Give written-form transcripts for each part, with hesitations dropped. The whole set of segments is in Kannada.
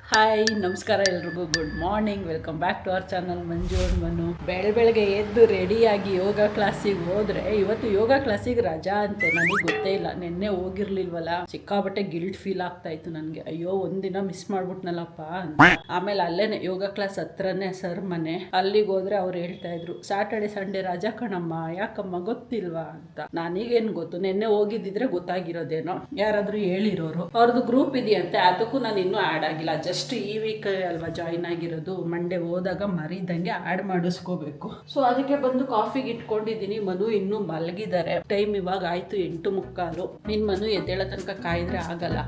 ಹಾಯ್ ನಮಸ್ಕಾರ ಎಲ್ರಿಗೂ, good morning. Welcome back to our channel Manju and Manu. ಬೆಳಗ್ಗೆ ಎದ್ದು ರೆಡಿಯಾಗಿ ಯೋಗ ಕ್ಲಾಸಿಗೆ ಹೋದ್ರೆ, ಇವತ್ತು ಯೋಗ ಕ್ಲಾಸಿಗೆ ರಜಾ ಅಂತೆ. ನನಗೆ ಗೊತ್ತೇ ಇಲ್ಲ, ನಿನ್ನೆ ಹೋಗಿರ್ಲಿಲ್ವಲ್ಲ, ಸಿಕ್ಕಾಬಟ್ಟೆ ಗಿಲ್ಟ್ ಫೀಲ್ ಆಗ್ತಾ ಇತ್ತು ನನಗೆ. ಅಯ್ಯೋ ಒಂದಿನ ಮಿಸ್ ಮಾಡ್ಬಿಟ್ನಲ್ಲಪ್ಪ ಅಂತ. ಆಮೇಲೆ ಅಲ್ಲೇನೆ ಯೋಗ ಕ್ಲಾಸ್ ಹತ್ರನೇ ಸರ್ ಮನೆ, ಅಲ್ಲಿಗೆ ಹೋದ್ರೆ ಅವ್ರು ಹೇಳ್ತಾ ಇದ್ರು, ಸ್ಯಾಟರ್ಡೆ ಸಂಡೇ ರಜಾ ಕಣಮ್ಮ, ಯಾಕಮ್ಮ ಗೊತ್ತಿಲ್ವಾ ಅಂತ. ನನಗೇನು ಗೊತ್ತು, ನಿನ್ನೆ ಹೋಗಿದ್ದಿದ್ರೆ ಗೊತ್ತಾಗಿರೋದೇನೋ, ಯಾರಾದ್ರೂ ಹೇಳಿರೋರು. ಅವ್ರದ್ದು ಗ್ರೂಪ್ ಇದೆಯಂತೆ, ಅದಕ್ಕೂ ನಾನು ಇನ್ನೂ ಆ್ಯಡ್ ಆಗಿಲ್ಲ. ಜಸ್ಟ್ ಈ ವೀಕ್ ಅಲ್ವಾ ಜಾಯಿನ್ ಆಗಿರೋದು, ಮಂಡೇ ಹೋದಾಗ ಮರಿದಂಗೆ ಆ್ಯಡ್ ಮಾಡಿಸ್ಕೋಬೇಕು. ಸೊ ಅದಕ್ಕೆ ಬಂದು ಕಾಫಿಗೆ ಇಟ್ಕೊಂಡಿದ್ದೀನಿ. ಮನು ಇನ್ನೂ ಮಲಗಿದ್ದಾರೆ. ಟೈಮ್ ಇವಾಗ ಆಯ್ತು 8:45. ನಿನ್ ಮನು ಎದ್ದೇಳೋ ತನಕ ಕಾಯಿದ್ರೆ ಆಗಲ್ಲ.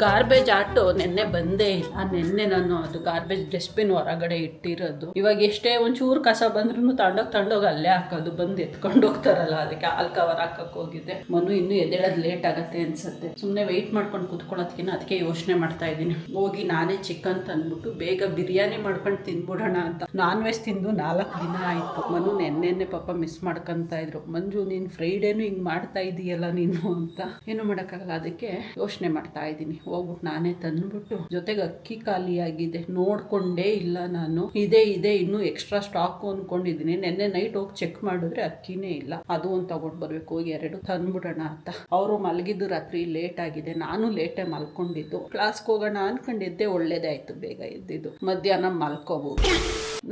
ಗಾರ್ಬೇಜ್ ಆಟೋ ನಿನ್ನೆ ಬಂದೇ ಇಲ್ಲ. ನಿನ್ನೆ ನಾನು ಅದು ಗಾರ್ಬೇಜ್ ಡಸ್ಟ್ಬಿನ್ ಹೊರಗಡೆ ಇಟ್ಟಿರೋದು. ಇವಾಗ ಎಷ್ಟೇ ಒಂಚೂರು ಕಸ ಬಂದ್ರೂ ತಗೊಂಡೋಗಿ ಅಲ್ಲೇ ಹಾಕೋದು. ಬಂದು ಎತ್ಕೊಂಡು ಹೋಗ್ತಾರಲ್ಲ, ಅದಕ್ಕೆ ಹಾಲ್ ಕವರ್ ಹಾಕಕ್ ಹೋಗಿದ್ದೆ. ಮನು ಇನ್ನೂ ಎದ್ದೇಳೋದು ಲೇಟ್ ಆಗತ್ತೆ ಅನ್ಸುತ್ತೆ. ಸುಮ್ಮನೆ ವೆಯ್ಟ್ ಮಾಡ್ಕೊಂಡು ಕುತ್ಕೊಳ್ಳೋದಕ್ಕಿಂತ ಅದಕ್ಕೆ ಯೋಚನೆ ಮಾಡ್ತಾ ಇದ್ದೀನಿ, ಹೋಗಿ ನಾನೇ ಚಿಕನ್ ತಂದ್ಬಿಟ್ಟು ಬೇಗ ಬಿರಿಯಾನಿ ಮಾಡ್ಕೊಂಡು ತಿನ್ಬಿಡೋಣ ಅಂತ. ನಾನ್ ವೆಜ್ ತಿಂದು 4 ದಿನ ಆಯ್ತು. ಮನು ನೆನ್ನೆ ಪಾಪ ಮಿಸ್ ಮಾಡ್ಕೊಂತ ಇದ್ರು. ಮಂಜು, ನೀನ್ ಫ್ರೈಡೇನು ಹಿಂಗ್ ಮಾಡ್ತಾ ಇದೀಯಲ್ಲ ನೀನು ಅಂತ. ಏನು ಮಾಡೋಕ್ಕಾಗಲ್ಲ, ಅದಕ್ಕೆ ಯೋಚನೆ ಮಾಡ್ತಾ ಇದ್ದೀನಿ. ಹೋಗ್ಬಿಟ್ಟು ನಾನೇ ತಂದ್ಬಿಟ್ಟು, ಜೊತೆಗೆ ಅಕ್ಕಿ ಖಾಲಿ ಆಗಿದೆ, ನೋಡ್ಕೊಂಡೇ ಇಲ್ಲ ನಾನು. ಇದೆ ಇನ್ನು ಎಕ್ಸ್ಟ್ರಾ ಸ್ಟಾಕ್ ಅನ್ಕೊಂಡಿದ್ದೀನಿ. ನೆನ್ನೆ ನೈಟ್ ಹೋಗಿ ಚೆಕ್ ಮಾಡಿದ್ರೆ ಅಕ್ಕಿನೇ ಇಲ್ಲ. ಅದು ಒಂದು ತಗೊಂಡು ಬರ್ಬೇಕು, ಹೋಗಿ 2 ತಂದ್ಬಿಡೋಣ ಅಂತ. ಅವರು ಮಲಗಿದ್ದು ರಾತ್ರಿ ಲೇಟ್ ಆಗಿದೆ, ನಾನು ಲೇಟೇ ಮಲ್ಕೊಂಡಿದ್ದು. ಕ್ಲಾಸ್ಗೆ ಹೋಗೋಣ ಅನ್ಕೊಂಡಿದ್ದೆ, ಒಳ್ಳೇದೇ ಆಯ್ತು ಬೇಗ ಎದ್ದಿದ್ದು. ಮಧ್ಯಾಹ್ನ ಮಲ್ಕೋಬಹುದು.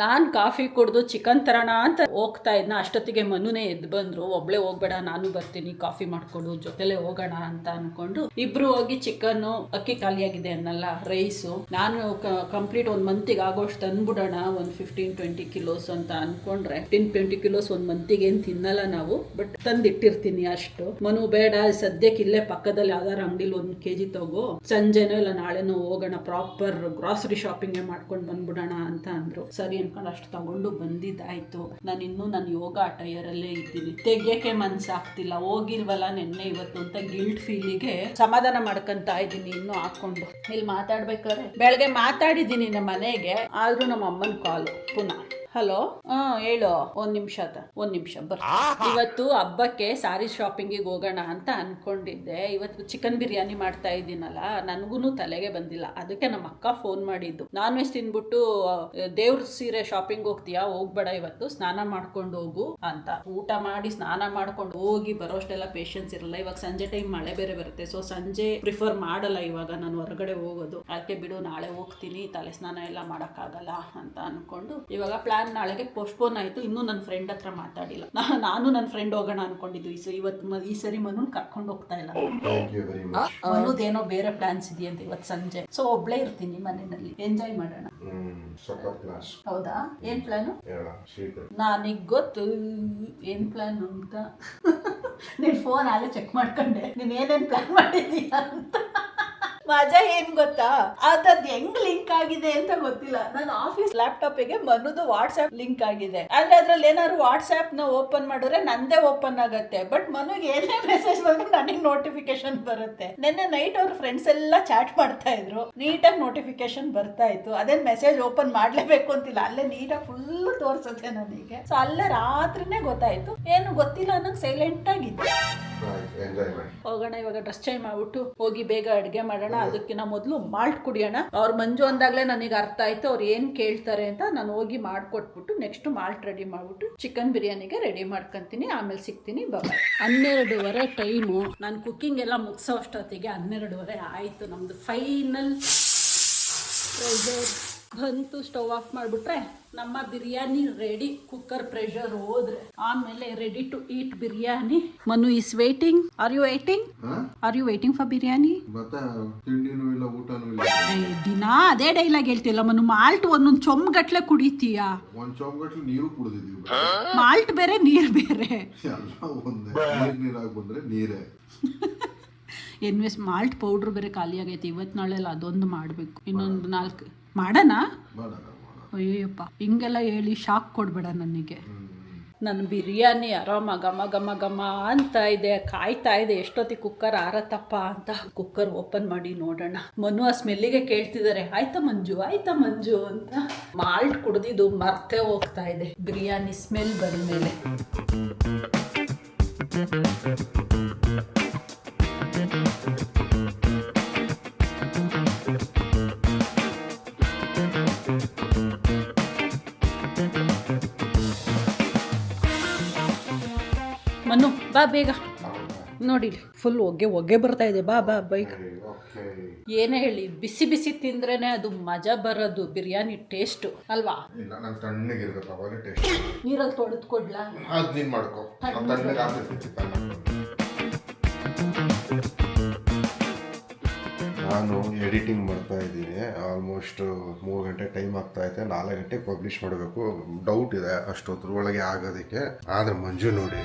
ನಾನ್ ಕಾಫಿ ಕುಡ್ದು ಚಿಕನ್ ತರೋಣ ಅಂತ ಹೋಗ್ತಾ ಇದ್ನ, ಅಷ್ಟೊತ್ತಿಗೆ ಮನುನೇ ಎದ್ದು ಬಂದ್ರು. ಒಬ್ಳೆ ಹೋಗ್ಬೇಡ, ನಾನು ಬರ್ತೀನಿ, ಕಾಫಿ ಮಾಡ್ಕೊಡು, ಜೊತೆಲೆ ಹೋಗೋಣ ಅಂತ ಅನ್ಕೊಂಡು ಇಬ್ರು ಹೋಗಿ ಚಿಕನ್, ಅಕ್ಕಿ ಖಾಲಿಯಾಗಿದೆ ಅನ್ನಲ್ಲ, ರೈಸು. ನಾನು ಕಂಪ್ಲೀಟ್ 1 ಮಂತಿಗೆ ಆಗೋಷ್ಟು ತಂದ್ಬಿಡೋಣ, ಒಂದು 15-20 ಕಿಲೋಸ್ ಅಂತ ಅನ್ಕೊಂಡ್ರೆ 15-20 ಕಿಲೋಸ್ 1 ಮಂತಿಗೆ ಏನ್ ತಿನ್ನಲ್ಲ ನಾವು, ಬಟ್ ತಂದಿಟ್ಟಿರ್ತೀನಿ ಅಷ್ಟು. ಮನು ಬೇಡ, ಸದ್ಯಕ್ಕೆ ಇಲ್ಲೇ ಪಕ್ಕದಲ್ಲಿ ಯಾವ್ದಾರು ಅಂಗಡಿಲಿ 1 kg ತಗೋ, ಸಂಜೆನೋ ಇಲ್ಲ ನಾಳೆನೋ ಹೋಗೋಣ, ಪ್ರಾಪರ್ ಗ್ರಾಸರಿ ಶಾಪಿಂಗ್ ಮಾಡ್ಕೊಂಡು ಬಂದ್ಬಿಡೋಣ ಅಂತ ಅಂದ್ರು. ಸರಿ ಅನ್ಕೊಂಡು ಅಷ್ಟು ತಗೊಂಡು ಬಂದಿದ್ದಾಯ್ತು. ನಾನು ಇನ್ನೂ ನನ್ನ ಯೋಗ ಟೈರಲ್ಲೇ ಇದ್ದೀನಿ. ತೆಗಿಯಕ್ಕೆ ಮನ್ಸಾಗ್ತಿಲ್ಲ, ಹೋಗಿಲ್ವಲ್ಲ ನೆನ್ನೆ ಇವತ್ತು ಅಂತ ಗಿಲ್ಟ್ ಫೀಲಿಗೆ ಸಮಾಧಾನ ಮಾಡ್ಕೊಂತ ಇದ್ದೀನಿ. ಇನ್ನು ಹಾಕೊಂಡು ಇಲ್ಲಿ ಮಾತಾಡ್ಬೇಕಾದ್ರೆ ಬೆಳಗ್ಗೆ ಮಾತಾಡಿದ್ದೀನಿ ನಮ್ಮ ಮನೆಗೆ, ಆದ್ರೂ ನಮ್ಮ ಅಮ್ಮನ ಕಾಲು ಪುನಃ. ಹಲೋ, ಹೇಳು. ಒಂದ್ ನಿಮಿಷ ಬರ್. ಇವತ್ತು ಹಬ್ಬಕ್ಕೆ ಸಾರಿ ಶಾಪಿಂಗಿಗೆ ಹೋಗೋಣ ಅಂತ ಅನ್ಕೊಂಡಿದ್ದೆ. ಇವತ್ತು ಚಿಕನ್ ಬಿರಿಯಾನಿ ಮಾಡ್ತಾ ಇದ್ದೀನಲ್ಲ, ನನಗೂ ತಲೆಗೆ ಬಂದಿಲ್ಲ. ಅದಕ್ಕೆ ನಮ್ಮ ಅಕ್ಕ ಫೋನ್ ಮಾಡಿದ್ದು, ನಾನ್ ವೆಜ್ ತಿನ್ಬಿಟ್ಟು ದೇವ್ರ ಸೀರೆ ಶಾಪಿಂಗ್ ಹೋಗ್ತೀಯಾ, ಹೋಗ್ಬೇಡ, ಇವತ್ತು ಸ್ನಾನ ಮಾಡ್ಕೊಂಡು ಹೋಗು ಅಂತ. ಊಟ ಮಾಡಿ ಸ್ನಾನ ಮಾಡ್ಕೊಂಡು ಹೋಗಿ ಬರೋಷ್ಟೆಲ್ಲ ಪೇಷನ್ಸ್ ಇರಲ್ಲ. ಇವಾಗ ಸಂಜೆ ಟೈಮ್ ಮಳೆ ಬೇರೆ ಬರುತ್ತೆ, ಸೊ ಸಂಜೆ ಪ್ರಿಫರ್ ಮಾಡಲ್ಲ ಇವಾಗ ನಾನು ಹೊರಗಡೆ ಹೋಗೋದು. ಅದಕ್ಕೆ ಬಿಡು, ನಾಳೆ ಹೋಗ್ತೀನಿ, ತಲೆ ಸ್ನಾನ ಎಲ್ಲ ಮಾಡೋಕ್ಕಾಗಲ್ಲ ಅಂತ ಅನ್ಕೊಂಡು ಇವಾಗ ಪ್ಲಾನ್ ನಾಳೆಗೆ ಪೋಸ್ಟ್ಪೋನ್ ಆಯ್ತು. ಇನ್ನೂ ನನ್ನ ಫ್ರೆಂಡ್ ಹತ್ರ ಮಾತಾಡಿಲ್ಲ. ನಾನು ನನ್ನ ಫ್ರೆಂಡ್ ಹೋಗೋಣ ಅನ್ಕೊಂಡಿದ್ದು. ಈ ಸರಿ ಮನು ಕರ್ಕೊಂಡು ಹೋಗ್ತಾ ಇಲ್ಲ. ಮನುದೇನೋ ಬೇರೆ ಪ್ಲಾನ್ಸ್ ಇದೆಯಂತ ಇವತ್ತು ಸಂಜೆ, ಸೊ ಒಬ್ಳೇ ಇರ್ತೀನಿ ಮನೆಯಲ್ಲಿ, ಎಂಜಾಯ್ ಮಾಡೋಣ. ಹೌದಾ? ಏನ್ ಪ್ಲಾನು? ನನಗ್ ಗೊತ್ತು ಏನ್ ಪ್ಲಾನ್ ಅಂತ. ನೀನ್ ಫೋನ್ ಅಲ್ಲೇ ಚೆಕ್ ಮಾಡ್ಕೊಂಡೆ, ನೀನ್ ಏನೇನ್ ಪ್ಲಾನ್ ಮಾಡಿದೀಯ ಅಂತ. ಮಜಾ ಏನ್ ಗೊತ್ತಾ, ಅದದ್ ಹೆಂಗ್ ಲಿಂಕ್ ಆಗಿದೆ ಅಂತ ಗೊತ್ತಿಲ್ಲ. ನನ್ನ ಆಫೀಸ್ ಲ್ಯಾಪ್ಟಾಪಿಗೆ ಮನುದು ವಾಟ್ಸ್ಆಪ್ ಲಿಂಕ್ ಆಗಿದೆ. ಆದ್ರೆ ಅದ್ರಲ್ಲಿ ಏನಾದ್ರು ವಾಟ್ಸ್ಆಪ್ ನ ಓಪನ್ ಮಾಡಿದ್ರೆ ನಂದೇ ಓಪನ್ ಆಗತ್ತೆ, ಬಟ್ ಮನುಗೆ ಏನೇ ಮೆಸೇಜ್ ಬಂದ್ರೆ ನನಗೆ ನೋಟಿಫಿಕೇಶನ್ ಬರುತ್ತೆ. ನಿನ್ನೆ ನೈಟ್ ಅವ್ರ ಫ್ರೆಂಡ್ಸ್ ಎಲ್ಲ ಚಾಟ್ ಮಾಡ್ತಾ ಇದ್ರು, ನೀಟಾಗಿ ನೋಟಿಫಿಕೇಶನ್ ಬರ್ತಾ ಇತ್ತು. ಅದೇನ್ ಮೆಸೇಜ್ ಓಪನ್ ಮಾಡ್ಲೇಬೇಕು ಅಂತಿಲ್ಲ, ಅಲ್ಲೇ ನೀಟಾಗಿ ಫುಲ್ ತೋರ್ಸುತ್ತೆ ನನಗೆ. ಸೊ ಅಲ್ಲೇ ರಾತ್ರಿನೇ ಗೊತ್ತಾಯ್ತು, ಏನು ಗೊತ್ತಿಲ್ಲ ಅನ್ನಂಗೆ ಸೈಲೆಂಟ್ ಆಗಿದ್ದೆ. ಹೋಗೋಣ ಇವಾಗ, ಡ್ರೆಸ್ ಚೇಂಜ್ ಮಾಡ್ಬಿಟ್ಟು ಹೋಗಿ ಬೇಗ ಅಡ್ಗೆ ಮಾಡೋಣ. ಅದಕ್ಕಿಂತ ಮೊದಲು ಮಾಲ್ಟ್ ಕುಡಿಯೋಣ. ಅವ್ರ ಮಂಜು ಅಂದಾಗ್ಲೇ ನನಗೆ ಅರ್ಥ ಆಯ್ತು ಅವ್ರು ಏನ್ ಕೇಳ್ತಾರೆ ಅಂತ. ನಾನು ಹೋಗಿ ಮಾಡ್ಕೊಟ್ಬಿಟ್ಟು ನೆಕ್ಸ್ಟ್ ಮಾಲ್ಟ್ ರೆಡಿ ಮಾಡ್ಬಿಟ್ಟು ಚಿಕನ್ ಬಿರಿಯಾನಿಗೆ ರೆಡಿ ಮಾಡ್ಕೊಂತೀನಿ. ಆಮೇಲೆ ಸಿಗ್ತೀನಿ, ಬಾಯ್. 12:15 ಟೈಮು. ನಾನು ಕುಕ್ಕಿಂಗ್ ಎಲ್ಲ ಮುಗಿಸೋ ಅಷ್ಟೊತ್ತಿಗೆ 12:15 ಆಯ್ತು. ನಮ್ದು ಫೈನಲ್ ಪ್ರೆಷರ್ ಬಂತು. ಸ್ಟವ್ ಆಫ್ ಮಾಡಿಬಿಟ್ರೆ ನಮ್ಮ ಬಿರಿಯಾನಿ ರೆಡಿ. ಕುಕ್ಕರ್ ಪ್ರೆಷರ್ ಹೋದ್ರೆ ಆಮೇಲೆ ready to eat biryani. Manu is waiting. Are you waiting for biryani? ದಿನಾ ಅದೇ ಡೈಲಾಗ್ ಹೇಳ್ತಿಲ್ಲ ಮನು. ಮಾಲ್ಟ್ ಒಂದೊಂದು ಚೊಂಬಗಟ್ಲೆ ಕುಡಿತೀಯಾ? ಮಾಲ್ಟ್ ಬೇರೆ, ನೀರ್ ಬೇರೆ. ಎನ್ವೇಸ್ ಮಾಲ್ಟ್ ಪೌಡ್ರ್ ಬೇರೆ ಖಾಲಿ ಆಗೈತೆ. ಇವತ್ತು ನಾಳೆಲ್ಲ ಅದೊಂದು ಮಾಡಬೇಕು. ಇನ್ನೊಂದು 4 ಮಾಡೋಣ. ಅಯ್ಯಪ್ಪ, ಹಿಂಗೆಲ್ಲ ಹೇಳಿ ಶಾಕ್ ಕೊಡ್ಬೇಡ ನನಗೆ. ನನ್ನ ಬಿರಿಯಾನಿ ಆರಾಮ ಘಮ ಘಮ ಘಮ ಅಂತ ಇದೆ, ಕಾಯ್ತಾ ಇದೆ ಎಷ್ಟೊತ್ತಿಗೆ ಕುಕ್ಕರ್ ಆರತ್ತಪ್ಪ ಅಂತ. ಕುಕ್ಕರ್ ಓಪನ್ ಮಾಡಿ ನೋಡೋಣ. ಮನು ಆ ಸ್ಮೆಲ್ಲಿಗೆ ಕೇಳ್ತಿದ್ದಾರೆ, ಆಯ್ತಾ ಮಂಜು ಅಂತ. ಮಾಲ್ಟ್ ಕುಡ್ದಿದ್ದು ಮರ್ತೇ ಹೋಗ್ತಾ ಇದೆ ಬಿರಿಯಾನಿ ಸ್ಮೆಲ್ ಬಂದ್ಮೇಲೆ. ಮನು ಬಾ ಬೇಗ ನೋಡಿ ಫುಲ್ ಹೊಗೆ ಬರ್ತಾ ಇದೆ. ಬಾ ಬಾ ಬೈಕ್. ಏನೇ ಹೇಳಿ ಬಿಸಿ ಬಿಸಿ ತಿಂದ್ರೇನೆ ಅದು ಮಜಾ ಬರೋದು ಬಿರಿಯಾನಿ ಟೇಸ್ಟ್ ಅಲ್ವಾ? ನೀರಲ್ಲಿ ತೊಳೆದು ಕೊಡ್ಲಾ? ನಾನು ಎಡಿಟಿಂಗ್ ಮಾಡ್ತಾ ಇದ್ದೀನಿ. ಆಲ್ಮೋಸ್ಟ್ 3 ಗಂಟೆ ಟೈಮ್ ಆಗ್ತಾ ಇದೆ. 4 ಗಂಟೆಗೆ ಪಬ್ಲಿಷ್ ಮಾಡಬೇಕು. ಡೌಟ್ ಇದೆ ಅಷ್ಟೊತ್ತರ ಒಳಗೆ ಆಗೋದಕ್ಕೆ. ಆದರೆ ಮಂಜು ನೋಡಿ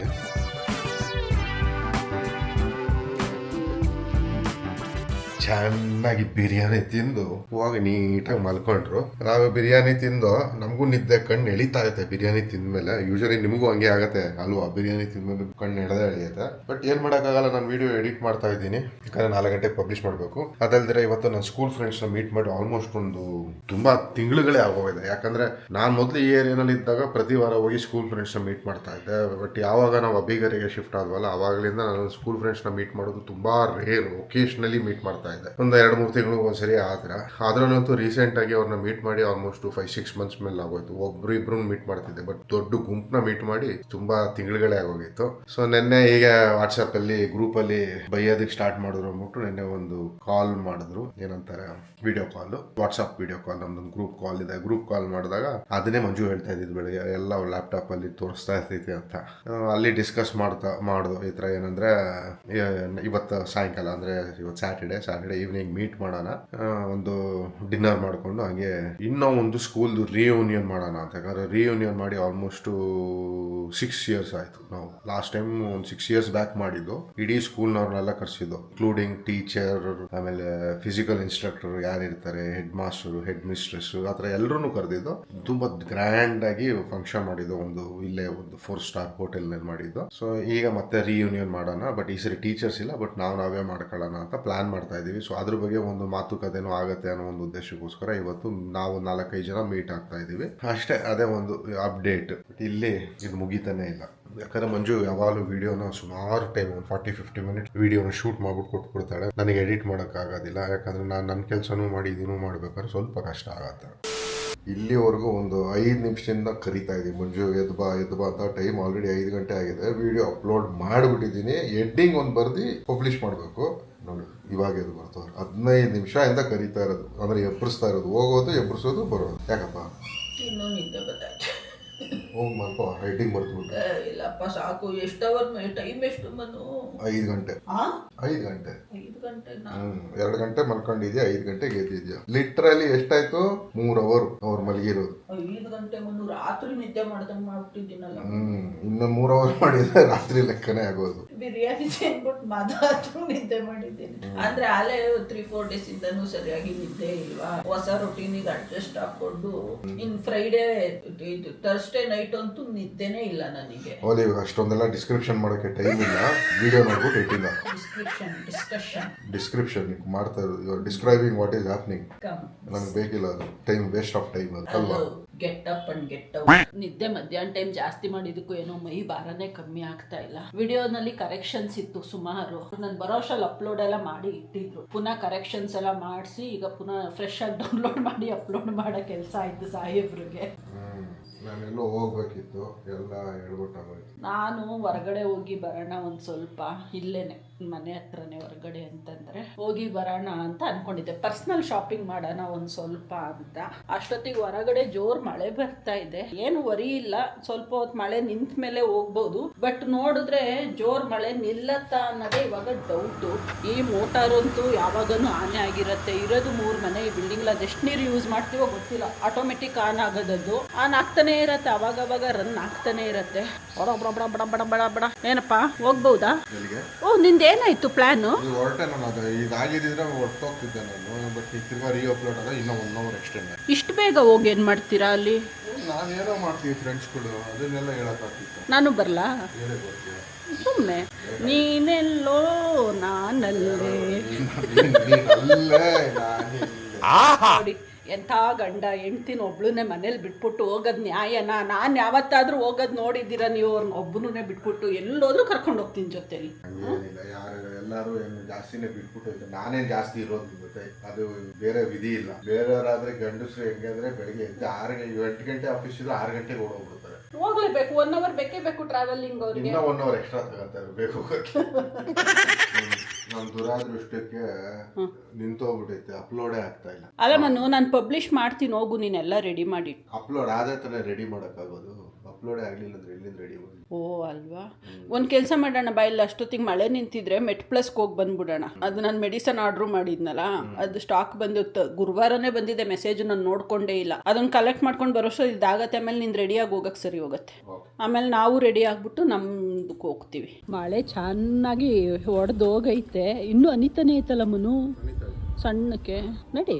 ಚೆನ್ನಾಗಿ ಬಿರಿಯಾನಿ ತಿಂದು ಹೋಗಿ ನೀಟಾಗಿ ಮಲ್ಕೊಂಡ್ರು. ನಾವು ಬಿರಿಯಾನಿ ತಿಂದು ನಮಗೂ ನಿದ್ದೆ ಕಣ್ಣು ಎಳಿತಾ ಐತೆ. ಬಿರಿಯಾನಿ ತಿಂದ್ಮೇಲೆ ಯೂಶಲಿ ನಿಮಗೂ ಹಂಗೆ ಆಗತ್ತೆ ಅಲ್ವಾ? ಬಿರಿಯಾನಿ ತಿಂದ್ಮೇಲೆ ಕಣ್ಣು ಎಳೆದೇ ಎಳೆಯುತ್ತೆ. ಬಟ್ ಏನ್ ಮಾಡೋಕ್ಕಾಗಲ್ಲ, ನಾನು ವಿಡಿಯೋ ಎಡಿಟ್ ಮಾಡ್ತಾ ಇದ್ದೀನಿ. ಯಾಕಂದ್ರೆ 4 ಗಂಟೆಗೆ ಪಬ್ಲಿಷ್ ಮಾಡಬೇಕು. ಅದಲ್ದಿರ ಇವತ್ತು ನನ್ನ ಸ್ಕೂಲ್ ಫ್ರೆಂಡ್ಸ್ನ ಮೀಟ್ ಮಾಡಿ ಆಲ್ಮೋಸ್ಟ್ ಒಂದು ತುಂಬಾ ತಿಂಗಳುಗಳೇ ಆಗೋಗಿದೆ. ಯಾಕಂದ್ರೆ ನಾನು ಮೊದಲು ಈ ಏರಿಯಾನಲ್ಲಿ ಇದ್ದಾಗ ಪ್ರತಿ ವಾರ ಹೋಗಿ ಸ್ಕೂಲ್ ಫ್ರೆಂಡ್ಸ್ನ ಮೀಟ್ ಮಾಡ್ತಾ ಇದ್ದೆ. ಬಟ್ ಯಾವಾಗ ನಾವು ಅಬ್ಬಿಗರಿಗೆ ಶಿಫ್ಟ್ ಆದ್ವಲ್ಲ ಅವಾಗಲಿಂದ ನಾನು ಸ್ಕೂಲ್ ಫ್ರೆಂಡ್ಸ್ನ ಮೀಟ್ ಮಾಡೋದು ತುಂಬಾ ರೇರ್. ಒಕೇಶನಲಿ ಮೀಟ್ ಮಾಡ್ತಾ ಇದ್ದೆ. ಒಂದು 2-3 ತಿಂಗಳು ಒಂದ್ಸರಿ ಅದ್ರಲ್ಲಂತೂ ರೀಸೆಂಟ್ ಆಗಿ ಅವ್ರನ್ನ ಮೀಟ್ ಮಾಡಿ ಆಲ್ಮೋಸ್ಟ್ 5-6 ಮಂತ್ಸ್ ಮೇಲೆ ಆಗೋಯ್ತು. ಒಬ್ರು ಮೀಟ್ ಮಾಡ್ತಿದ್ದೆ. ಬಟ್ ದೊಡ್ಡ ಗುಂಪನ್ನ ಮೀಟ್ ಮಾಡಿ ತುಂಬಾ ತಿಂಗಳುಗಳೇ ಆಗೋಗಿತ್ತು. ಸೊ ನಿನ್ನೆ ಈಗ ವಾಟ್ಸ್ಆಪ್ ಅಲ್ಲಿ ಗ್ರೂಪ್ ಅಲ್ಲಿ ಬೈಯೋದಕ್ಕೆ ಸ್ಟಾರ್ಟ್ ಮಾಡಿದ್ರು ಅಂದ್ಬಿಟ್ಟು ನಿನ್ನೆ ಒಂದು ಕಾಲ್ ಮಾಡಿದ್ರು. ಏನಂತಾರೆ, video call, WhatsApp video call. ನಮ್ದೊಂದು ಗ್ರೂಪ್ ಕಾಲ್ ಇದೆ. ಗ್ರೂಪ್ ಕಾಲ್ ಮಾಡಿದಾಗ ಅದನ್ನೇ ಮಂಜು ಹೇಳ್ತಾ ಇದ್ದಿದ್ದು ಬೆಳಗ್ಗೆ ಎಲ್ಲ ಲ್ಯಾಪ್ಟಾಪ್ ಅಲ್ಲಿ ತೋರಿಸ್ತಾ ಇರ್ತೈತಿ ಅಂತ. ಅಲ್ಲಿ ಡಿಸ್ಕಸ್ ಮಾಡ್ದು ಈ ತರ ಏನಂದ್ರೆ ಇವತ್ತು ಸಾಯಂಕಾಲ ಅಂದ್ರೆ ಇವತ್ತು ಸ್ಯಾಟರ್ಡೆ ಈವ್ನಿಂಗ್ ಮೀಟ್ ಮಾಡೋಣ, ಒಂದು ಡಿನ್ನರ್ ಮಾಡ್ಕೊಂಡು ಹಂಗೆ ಇನ್ನೂ ಒಂದು ಸ್ಕೂಲ್ ರಿಯೂನಿಯನ್ ಮಾಡೋಣ ಅಂತ. ಯಾಕಂದ್ರೆ ರಿಯೂನಿಯನ್ ಮಾಡಿ ಆಲ್ಮೋಸ್ಟ್ 6 years ಆಯ್ತು. ನಾವು ಲಾಸ್ಟ್ ಟೈಮ್ ಒಂದು 6 years ಬ್ಯಾಕ್ ಮಾಡಿದ್ದು. ಇಡೀ ಸ್ಕೂಲ್ನವ್ರನ್ನೆಲ್ಲ ಕರ್ಸಿದ್ದು, ಇನ್ಕ್ಲೂಡಿಂಗ್ ಟೀಚರ್, ಆಮೇಲೆ ಫಿಸಿಕಲ್ ಇನ್ಸ್ಟ್ರಕ್ಟರ್ ಯಾರಿರ್ತಾರೆ, ಹೆಡ್ ಮಾಸ್ಟರ್, ಹೆಡ್ ಮಿಸ್ಟ್ರೆಸ್, ಆ ಥರ ಎಲ್ಲರೂ ಕರೆದಿದ್ದು. ತುಂಬಾ ಗ್ರ್ಯಾಂಡ್ ಆಗಿ ಫಂಕ್ಷನ್ ಮಾಡಿದ್ದು. ಇಲ್ಲೇ ಒಂದು 4 star ಹೋಟೆಲ್ನಲ್ಲಿ ಮಾಡಿದ್ದು. ಸೊ ಈಗ ಮತ್ತೆ ರಿಯೂನಿಯನ್ ಮಾಡೋಣ. ಬಟ್ ಈ ಸರಿ ಟೀಚರ್ಸ್ ಇಲ್ಲ, ಬಟ್ ನಾವೇ ಮಾಡ್ಕೊಳ್ಳೋಣ ಅಂತ ಪ್ಲಾನ್ ಮಾಡ್ತಾ ಇದೀವಿ. ಸೊ ಅದ್ರ ಬಗ್ಗೆ ಒಂದು ಮಾತುಕತೆನೂ ಆಗತ್ತೆ ಅನ್ನೋ ಒಂದು ಉದ್ದೇಶಕ್ಕೋಸ್ಕರ ಇವತ್ತು ನಾವು 4-5 ಜನ ಮೀಟ್ ಆಗ್ತಾ ಇದೀವಿ ಅಷ್ಟೇ. ಅದೇ ಒಂದು ಅಪ್ಡೇಟ್. ಇಲ್ಲಿ ಇದು ಮುಗಿತಾನೆ ಇಲ್ಲ. ಯಾಕಂದ್ರೆ ಮಂಜು ಯಾವಾಗಲೂ ವಿಡಿಯೋನ ಸುಮಾರು ಟೈಮ್ 40-50 ಮಿನಿಟ್ ವಿಡಿಯೋನ ಶೂಟ್ ಮಾಡ್ಬಿಟ್ಟು ಕೊಟ್ಬಿಡ್ತಾಳೆ. ನನಗೆ ಎಡಿಟ್ ಮಾಡೋಕ್ಕಾಗೋದಿಲ್ಲ. ಯಾಕಂದ್ರೆ ನಾನು ನನ್ನ ಕೆಲಸನೂ ಮಾಡಿ ಇದನ್ನು ಮಾಡ್ಬೇಕಾದ್ರೆ ಸ್ವಲ್ಪ ಕಷ್ಟ ಆಗತ್ತೆ. ಇಲ್ಲಿವರೆಗೂ ಒಂದು 5 ನಿಮಿಷದಿಂದ ಕರಿತಾ ಇದ್ದೀನಿ ಮಂಜು ಎದ್ದು ಬಾ ಅಂತ. ಟೈಮ್ ಆಲ್ರೆಡಿ 5 ಗಂಟೆ ಆಗಿದೆ. Video upload ಮಾಡಿಬಿಟ್ಟಿದ್ದೀನಿ. ಎಡ್ಡಿಂಗ್ ಒಂದು ಬರ್ದು ಪಬ್ಲಿಷ್ ಮಾಡಬೇಕು. ನೋಡಿ ಇವಾಗ ಎದ್ದು ಬರ್ತಾರೆ. 15 ನಿಮಿಷ ಇಂದ ಕರಿತಾ ಇರೋದು. ಅಂದ್ರೆ ಎಬ್ಬರಿಸ್ತಾ ಇರೋದು, ಹೋಗೋದು ಎಬ್ಬರಿಸೋದು ಬರೋದು. ಯಾಕಪ್ಪ ಇನ್ನೂ ನಿದ್ದೆ ಬತ್ತಾಯ್ತು. ಹೋಗಿ ಮಲ್ಪ ರೈಟಿಂಗ್ ಬರ್ತ್ಬಿಟ್ಟು. ಇಲ್ಲಪ್ಪ ಸಾಕು. ಎಷ್ಟು ಅವರ್ ಟೈಮ್ ಎಷ್ಟು ಮನು? 5 ಗಂಟೆ. 5 ಗಂಟೆ 2 ಗಂಟೆ ಮಲ್ಕೊಂಡಿದ್ಯಾ, 5 ಗಂಟೆಗೆ ಎದ್ದಿದ್ಯಾ. ಲಿಟ್ರಲಿ ಎಷ್ಟಾಯ್ತು? 3 ಅವರ್ ಅವ್ರು ಮಲಗಿರೋದು. 5 ಗಂಟೆ ಮನು ರಾತ್ರಿ ನಿದ್ದೆ ಮಾಡ್ದಂಗೆ ಮಾಡ್ಬಿಟ್ಟಿದ್ದೀನಲ್ಲ. ಇನ್ನು 3 ಅವರ್ ಮಾಡಿದ್ರೆ ರಾತ್ರಿ ಲೆಕ್ಕನೇ ಆಗೋದು. ಬಿರಿಯಾನಿ ತಿನ್ಬಿಟ್ಟು ಮಾತ್ರ ನಿದ್ದೆ ಮಾಡಿದ್ದೀನಿ. ಅಂದ್ರೆ ಅಲ್ಲೇ 3-4 ಡೇಸ್ ಇಂದನೂ ಸರಿಯಾಗಿ ನಿದ್ದೆ ಇಲ್ವಾ. ಹೊಸ ರೊಟೀನಿಗೆ ಅಡ್ಜಸ್ಟ್ ಹಾಕೊಂಡು ಇನ್ ಫ್ರೈಡೇ ಥರ್ಸ್ಡೇ ನೈಟ್ ಅಂತೂ ನಿದ್ದೆನೇ ಇಲ್ಲ ನನಗೆ. ಓಲಿ ಅಷ್ಟೊಂದೆಲ್ಲ ಡಿಸ್ಕ್ರಿಪ್ಷನ್ ಮಾಡೋಕೆ ಟೈಮ್ ಇಲ್ಲ. ವಿಡಿಯೋ ನೋಡ್ಬಿಟ್ಟು ಇಟ್ಟಿಲ್ಲ. ಡಿಸ್ಕ್ರಿಪ್ಷನ್ ಮಾಡ್ತಾ ಇರೋದು ಡಿಸ್ಕ್ರೈಬಿಂಗ್ ವಾಟ್ ಈಸ್ ಹ್ಯಾಪನಿಂಗ್. ನನಗೆ ಬೇಕಿಲ್ಲ ಅದು. ಟೈಮ್ ವೇಸ್ಟ್ ಆಫ್ ಟೈಮ್ ಅದು ಅಲ್ವಾ. Get up and get out. ನಿದ್ದೆ ಮಧ್ಯಾಹ್ನ ಟೈಮ್ ಜಾಸ್ತಿ ಮಾಡಿದಕ್ಕೂ ಏನೋ ಮೈ ಭಾರನೇ ಕಮ್ಮಿ ಆಗ್ತಾ ಇಲ್ಲ. ವಿಡಿಯೋನಲ್ಲಿ ಕರೆಕ್ಷನ್ಸ್ ಇತ್ತು ಸುಮಾರು. ನಾನು ಬರೋಷಲ್ಲಿ ಅಪ್ಲೋಡ್ ಎಲ್ಲ ಮಾಡಿ ಇಟ್ಟಿದ್ರು. ಪುನಃ ಕರೆಕ್ಷನ್ಸ್ ಎಲ್ಲ ಮಾಡಿಸಿ ಈಗ ಪುನಃ ಫ್ರೆಶ್ ಆಗಿ ಡೌನ್ಲೋಡ್ ಮಾಡಿ ಅಪ್ಲೋಡ್ ಮಾಡೋ ಕೆಲಸ ಆಯ್ತು ಸಾಹೇಬ್ರಿಗೆ. ನಾನೆಲ್ಲೋ ಹೋಗ್ಬೇಕಿತ್ತು, ಎಲ್ಲ ಹೇಳ್ಬಿಟ್ಟಾಗೋಯ್ತು. ನಾನು ಹೊರಗಡೆ ಹೋಗಿ ಬರೋಣ ಒಂದು ಸ್ವಲ್ಪ, ಇಲ್ಲೇನೆ ಮನೆ ಹತ್ರನೇ ಹೊರಗಡೆ ಅಂತಂದ್ರೆ ಹೋಗಿ ಬರೋಣ ಅಂತ ಅನ್ಕೊಂಡಿದ್ದೆ. ಪರ್ಸನಲ್ ಶಾಪಿಂಗ್ ಮಾಡೋಣ ಒಂದು ಸ್ವಲ್ಪ ಅಂತ. ಅಷ್ಟೊತ್ತಿಗೆ ಹೊರಗಡೆ ಜೋರ್ ಮಳೆ ಬರ್ತಾ ಇದೆ. ಏನು ವರಿ ಇಲ್ಲ, ಸ್ವಲ್ಪ ಹೊತ್ತು ಮಳೆ ನಿಂತ ಮೇಲೆ ಹೋಗ್ಬೋದು. ಬಟ್ ನೋಡಿದ್ರೆ ಜೋರ್ ಮಳೆ ನಿಲ್ಲತ್ತಾ ಅನ್ನೋದೇ ಇವಾಗ ಡೌಟು. ಈ ಮೋಟಾರ್ ಅಂತೂ ಯಾವಾಗನೂ ಆನೆ ಆಗಿರತ್ತೆ. ಇರೋದು 3 ಮನೆ ಈ ಬಿಲ್ಡಿಂಗ್. ಅದೆಷ್ಟು ನೀರು ಯೂಸ್ ಮಾಡ್ತೀವೋ ಗೊತ್ತಿಲ್ಲ. ಆಟೋಮೆಟಿಕ್ ಆನ್ ಆಗೋದದು ಆನ್ ಆಗ್ತಾನೆ ಇರತ್ತೆ. ಅವಾಗ ರನ್ ಆಗ್ತಾನೆ ಇರತ್ತೆ. ಬಡ ಏನಪ್ಪಾ ಹೋಗ್ಬಹುದಾ? ಓ ನಿಂದೇನಾಯ್ತು ಪ್ಲಾನು? ಹೊರಟೆ ನಾನು. ಅದು ಇದಾಗಿದ್ದಿದ್ರೆ ಹೊರಟೋಗ್ತಿದ್ದೆ ನಾನು. ಬಟ್ ಈಗ ತಿರ್ಗಾ ರೀ ಅಪ್ಲೋಡ್ ಆದ ಇನ್ನೂ 1 hour ಎಕ್ಸ್ಟೆಂಡ್. ಇಷ್ಟು ಬೇಗ ಹೋಗಿ ಏನ್ ಮಾಡ್ತೀರಾ ಅಲ್ಲಿ? ನಾನೇನೋ ಮಾಡ್ತೀವಿ ಫ್ರೆಂಡ್ಸ್ಗಳು, ಅದನ್ನೆಲ್ಲ ಹೇಳಕ್ಕಾಗ್ತಿತ್ತು. ನಾನು ಬರ್ಲಾ? ಹೇಳೇ ಬರ್ತೀಯ ಸುಮ್ಮನೆ. ನೀನೆಲ್ಲೋ ನಾನಲ್ಲೇ. ನೀನಲ್ಲೇ ನಾನಿಲ್ಲೇ. ನೋಡಿ ಎಂಥ ಗಂಡ ಹೆಂಡ್ತಿನ ಒಬ್ಳನ್ನೇ ಮನೇಲಿ ಬಿಟ್ಬಿಟ್ಟು ಹೋಗೋದು ನ್ಯಾಯನಾ? ನಾನು ಯಾವತ್ತಾದರೂ ಹೋಗೋದು ನೋಡಿದ್ದೀರಾ ನೀವು? ಅವ್ರನ್ನ ಒಬ್ಬನೇ ಬಿಟ್ಬಿಟ್ಟು ಎಲ್ಲೋದ್ರೂ ಕರ್ಕೊಂಡು ಹೋಗ್ತೀನಿ ಜೊತೆಲಿ. ಹಂಗೇನಿಲ್ಲ, ಯಾರು ಎಲ್ಲರೂ ಏನು ಜಾಸ್ತಿನೇ ಬಿಟ್ಬಿಟ್ಟು ನಾನೇ ಜಾಸ್ತಿ ಇರೋದು ಗೊತ್ತೆ. ಅದು ಬೇರೆ ವಿಧಿ ಇಲ್ಲ. ಬೇರೆಯವರಾದ್ರೆ ಗಂಡಸರು ಹೆಂಗೆ ಅಂದ್ರೆ ಬೆಳಿಗ್ಗೆ ಎದ್ದು 8 ಗಂಟೆ ಆಫೀಸ್ ಇದ್ರೆ 6 ಗಂಟೆಗೆ ಓಡೋಗ್ಬಿಡ್ತಾರೆ. ಹೋಗ್ಲೇಬೇಕು, 1 hour ಬೇಕೇ ಬೇಕು ಟ್ರಾವೆಲಿಂಗ್ ಅವ್ರಿಗೆ. ಇನ್ನ 1 hour ಎಕ್ಸ್ಟ್ರಾ ತಗೋತಾರೆ ಬೇಕು ಹೋಗಕ್ಕೆ. ನಮ್ ದುರಾದೃಷ್ಟಕ್ಕೆ ನಿಂತೋಗ್ಬಿಟ್ಟೈತೆ, ಅಪ್ಲೋಡೇ ಆಗ್ತಾ ಇಲ್ಲ. ಅಲ್ಲ ನಾನು ಪಬ್ಲಿಷ್ ಮಾಡ್ತೀನಿ, ಹೋಗು ನೀನೆಲ್ಲ ರೆಡಿ ಮಾಡಿ. ಅಪ್ಲೋಡ್ ಆದ್ರೆ ತಾನೇ ರೆಡಿ ಮಾಡೋಕ್ಕಾಗೋದು. ಅಪ್ಲೋಡೇ ಆಗಲಿಲ್ಲ ಅಂದ್ರೆ ಎಲ್ಲಿಂದ ರೆಡಿ ಮಾಡಿ? ಓ ಅಲ್ವಾ, ಒಂದು ಕೆಲಸ ಮಾಡೋಣ ಬಾ, ಇಲ್ಲ ಅಷ್ಟೊತ್ತಿಗೆ ಮಳೆ ನಿಂತಿದ್ರೆ ಮೆಟ್ಪ್ಲಸ್ಗೆ ಹೋಗಿ ಬಂದ್ಬಿಡೋಣ. ಅದು ನಾನು ಮೆಡಿಸನ್ ಆರ್ಡ್ರ್ ಮಾಡಿದ್ನಲ್ಲ, ಅದು ಸ್ಟಾಕ್ ಬಂದಿತ್ತು, ಗುರುವಾರನೇ ಬಂದಿದೆ ಮೆಸೇಜ್, ನಾನು ನೋಡ್ಕೊಂಡೇ ಇಲ್ಲ. ಅದನ್ನು ಕಲೆಕ್ಟ್ ಮಾಡ್ಕೊಂಡು ಬರೋಷ್ಟು ಇದಾಗತ್ತೆ. ಆಮೇಲೆ ನೀನು ರೆಡಿಯಾಗಿ ಹೋಗಕ್ಕೆ ಸರಿ ಹೋಗುತ್ತೆ. ಆಮೇಲೆ ನಾವು ರೆಡಿ ಆಗ್ಬಿಟ್ಟು ನಮ್ದಕ್ಕೆ ಹೋಗ್ತೀವಿ. ಮಳೆ ಚೆನ್ನಾಗಿ ಹೊಡೆದು ಹೋಗೈತೆ, ಇನ್ನೂ ಅನಿತಾನೇ ಐತಲ್ಲ ಮನು ಸಣ್ಣಕ್ಕೆ. ನಡಿ,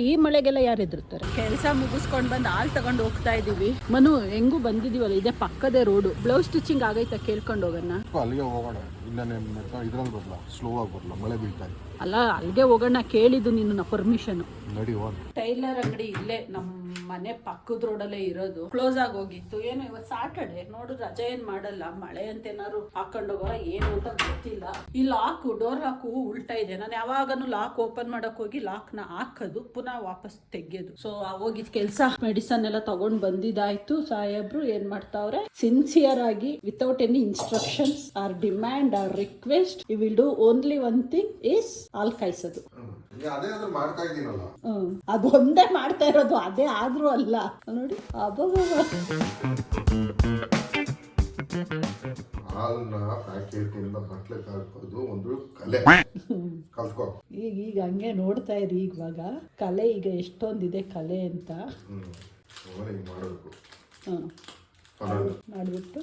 ಈ ಮಳೆಗೆಲ್ಲ ಯಾರು ಎದುರ್ತಾರೆ? ಕೆಲಸ ಮುಗಿಸ್ಕೊಂಡು ಬಂದು ಹಾಲು ತಗೊಂಡು ಹೋಗ್ತಾ ಇದೀವಿ. ಮನು ಹೆಂಗೂ ಬಂದಿದೀವಲ್ಲ, ಇದೇ ಪಕ್ಕದೇ ರೋಡು. ಬ್ಲೌಸ್ ಸ್ಟಿಚಿಂಗ್ ಆಗೈತಾ? ಕೇಳ್ಕೊಂಡು ಹೋಗೋಣ. ಅಲ್ಲಿಗೆ ಹೋಗೋಣ, ಇಲ್ಲ ಇದ್ರಲ್ಲಿ ಬರಲ್ಲ, ಸ್ಲೋ ಆಗಿ ಬರಲ್ಲ, ಮಳೆ ಬೀಳ್ತಾ ಇದೆ. ಅಲ್ಲ, ಅಲ್ಲಿಗೆ ಹೋಗೋಣ, ಕೇಳಿದ್ದು ನಿನ್ನ ಪರ್ಮಿಷನ್. ನಡಿ. ಟೈಲರ್ ಅಂಗಡಿ ಇಲ್ಲೇ ನಮ್ಮ ಮನೆ ಪಕ್ಕದ ರೋಡಲ್ಲೇ ಇರೋದು. ಕ್ಲೋಸ್ ಆಗಿ ಹೋಗಿತ್ತು. ಏನು ಇವತ್ತು ಸಾಟರ್ಡೆ, ನೋಡು ರಜೆ ಏನ್ ಮಾಡಲ್ಲ. ಮಳೆ ಅಂತ ಏನಾದ್ರು ಹಾಕೊಂಡು ಹೋಗೋರ ಏನು ಅಂತ ಗೊತ್ತಿಲ್ಲ. ಈ ಲಾಕು, ಡೋರ್ ಲಾಕು ಉಲ್ಟಾ ಇದೆ. ನಾನು ಯಾವಾಗನು ಲಾಕ್ ಓಪನ್ ಮಾಡಕ್ ಹೋಗಿ ಲಾಕ್ ನ ಹಾಕೋದು, ಪುನಃ ವಾಪಸ್ ತೆಗೆಯೋದು. ಸೊ ಹೋಗಿದ್ ಕೆಲಸ, ಮೆಡಿಸನ್ ಎಲ್ಲ ತಗೊಂಡ್ ಬಂದಿದ್ದಾಯ್ತು. ಸಾಹೇಬ್ರು ಏನ್ ಮಾಡ್ತಾವ್ರೆ, ಸಿನ್ಸಿಯರ್ ಆಗಿ without any instructions or demand or request, you will do only one thing is ಹಾಲ್ ಕಾಯಿಸೋದು. ಮಾಡ್ತಾ ಇದ್ದೀನಲ್ಲ, ಅದು ಒಂದೇ ಮಾಡ್ತಾ ಇರೋದು, ಅದೇ ಆದ್ರೂ ಅಲ್ಲ ನೋಡಿ. ಹಾಲ್ನ ಪ್ಯಾಕೆಟ್ ಇಂದ ಬಟ್ಲಿಗೆ ಹಾಕೋದು ಒಂದು ಕಲೆ, ಕಲ್ತ್ಕೋ. ಈಗ ಹಂಗೆ ನೋಡ್ತಾ ಇರಿ, ಇವಾಗ ಕಲೆ ಈಗ ಎಷ್ಟೊಂದಿದೆ ಕಲೆ ಅಂತ. ಮಾಡಬೇಕು, ಮಾಡ್ಬಿಟ್ಟು